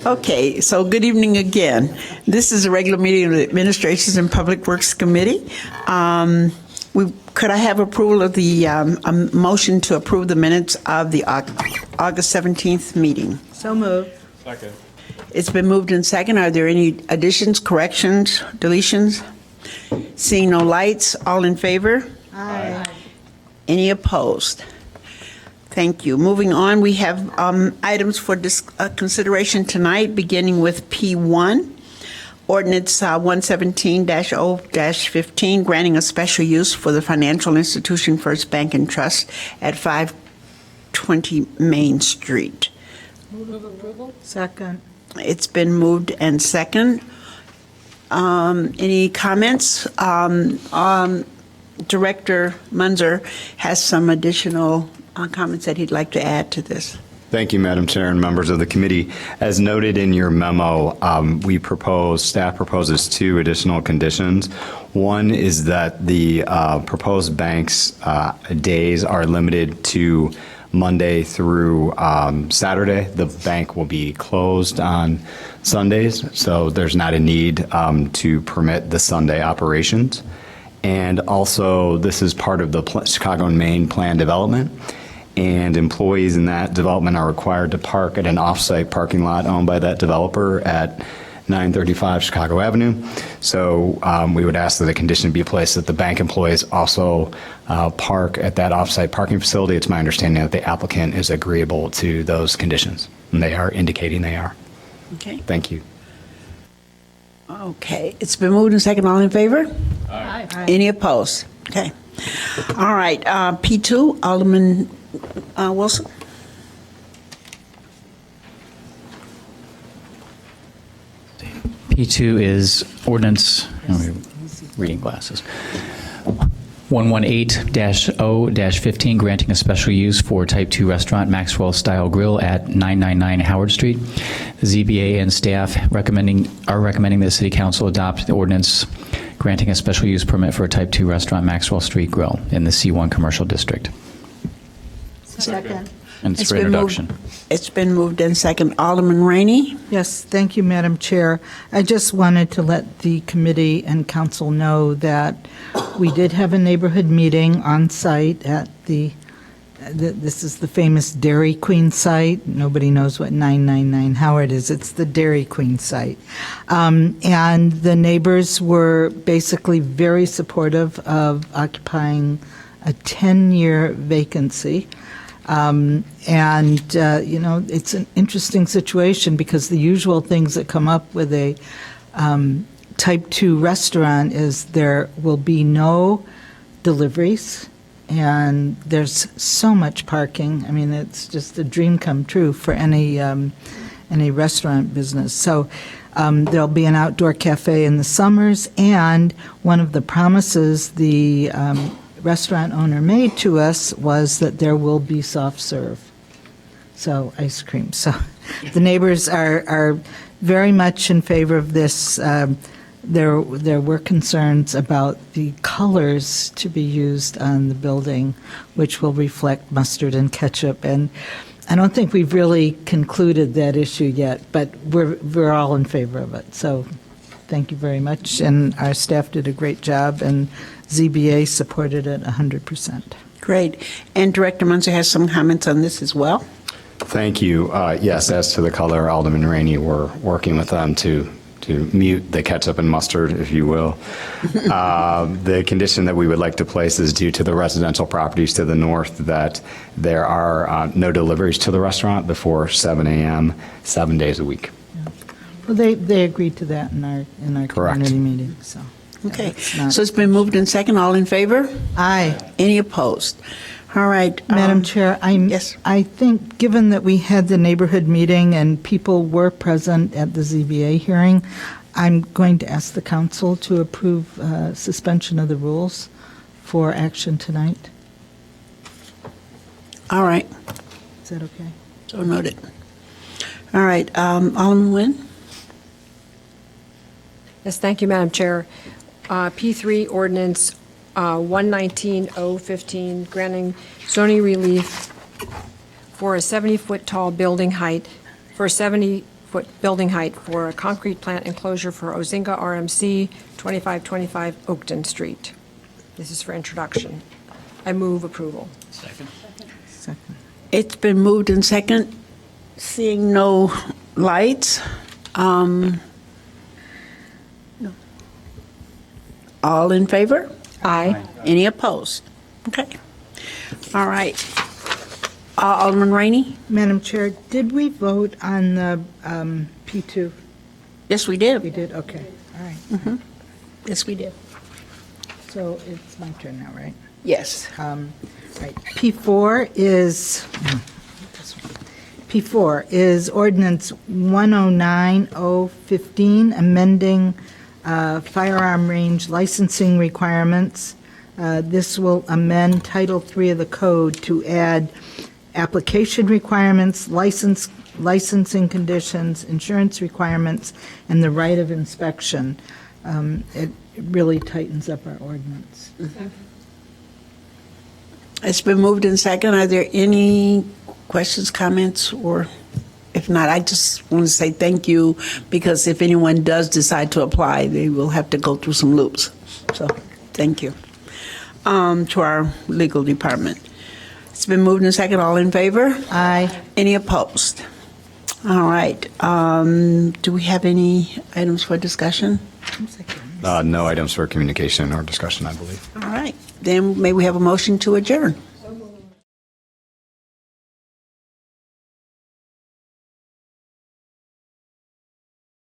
Okay, so good evening again. This is a regular meeting of the Administrations and Public Works Committee. Could I have approval of the a motion to approve the minutes of the August 17th meeting? So moved. Second. It's been moved in second. Are there any additions, corrections, deletions? Seeing no lights, all in favor? Aye. Any opposed? Thank you. Moving on, we have items for consideration tonight, beginning with P1, Ordinance 117-0-15, granting a special use for the financial institution First Bank and Trust at 520 Main Street. Move approval? Second. It's been moved and second. Any comments? Director Munzer has some additional comments that he'd like to add to this. Thank you, Madam Chair and members of the committee. As noted in your memo, staff proposes two additional conditions. One is that the proposed bank's days are limited to Monday through Saturday. The bank will be closed on Sundays, so there's not a need to permit the Sunday operations. And also, this is part of the Chicago and Maine Plan development, and employees in that development are required to park at an off-site parking lot owned by that developer at 935 Chicago Avenue. So we would ask that a condition be placed that the bank employees also park at that off-site parking facility. It's my understanding that the applicant is agreeable to those conditions, and they are indicating they are. Okay. Thank you. Okay. It's been moved and second. All in favor? Aye. Any opposed? Okay. All right. P2, Alderman Wilson. P2 is ordinance, reading glasses, 118-0-15, granting a special use for Type 2 restaurant Maxwell Style Grill at 999 Howard Street. The ZBA and staff are recommending that City Council adopt the ordinance granting a special use permit for a Type 2 restaurant Maxwell Street Grill in the C1 Commercial District. Second. And it's for been introduction. It's been moved and second. Alderman Rainey. Yes, thank you, Madam Chair. I just wanted to let the committee and council know that we did have a neighborhood meeting on site at this is the famous Dairy Queen site. Nobody knows what 999 Howard is. It's the Dairy Queen site. And the neighbors were basically very supportive of occupying a 10-year vacancy. It's an interesting situation because the usual things that come up with a Type 2 restaurant is there will be no deliveries, and there's so much parking. I mean, it's just a dream come true for any restaurant business. So there'll be an outdoor cafe in the summers, and one of the promises the restaurant owner made to us was that there will be soft serve, so ice cream. So the neighbors are very much in favor of this. There were concerns about the colors to be used on the building, which will reflect mustard and ketchup, and I don't think we've really concluded that issue yet, but we're all in favor of it. So thank you very much, and our staff did a great job, and ZBA supported it 100%. Great. And Director Munzer has some comments on this as well. Thank you. Yes, as to the color, Alderman Rainey, we're working with them to mute the ketchup and mustard, if you will. The condition that we would like to place is due to the residential properties to the north that there are no deliveries to the restaurant before 7 a.m., 7 days a week. Well, they agreed to that in our Correct. community meeting, so. Okay. it's not- So it's been moved and second. All in favor? Aye. Any opposed? All right. Madam Chair, yes. I think, given that we had the neighborhood meeting and people were present at the ZBA hearing, I'm going to ask the council to approve suspension of the rules for action tonight. All right. Is that okay? So noted. All right. Alderman Nguyen? Yes, thank you, Madam Chair. P3 ordinance 119-015, granting zoning relief for a 70-foot tall building height for a foot building height for a concrete plant enclosure for Ozinga RMC, 2525 Oakton Street. This is for introduction. I move approval. Second. It's been moved in second. Seeing no lights. No. All in favor? Aye. Any opposed? Okay. All right. Alderman Rainey? Madam Chair, did we vote on the P2? Yes, we did. We did, okay, all right. Yes, we did. So it's my turn now, right? Yes. Right. P4 is ordinance 109015, amending firearm range licensing requirements. This will amend Title III of the code to add application requirements, licensing conditions, insurance requirements, and the right of inspection. It really tightens up our ordinance. It's been moved in second. Are there any questions, comments, or if not, I just want to say thank you, because if anyone does decide to apply, they will have to go through some loops. So, thank you to our legal department. It's been moved in second. All in favor? Aye. Any opposed? All right. Do we have any items for discussion? No items for communication or discussion, I believe. All right. Then may we have a motion to adjourn?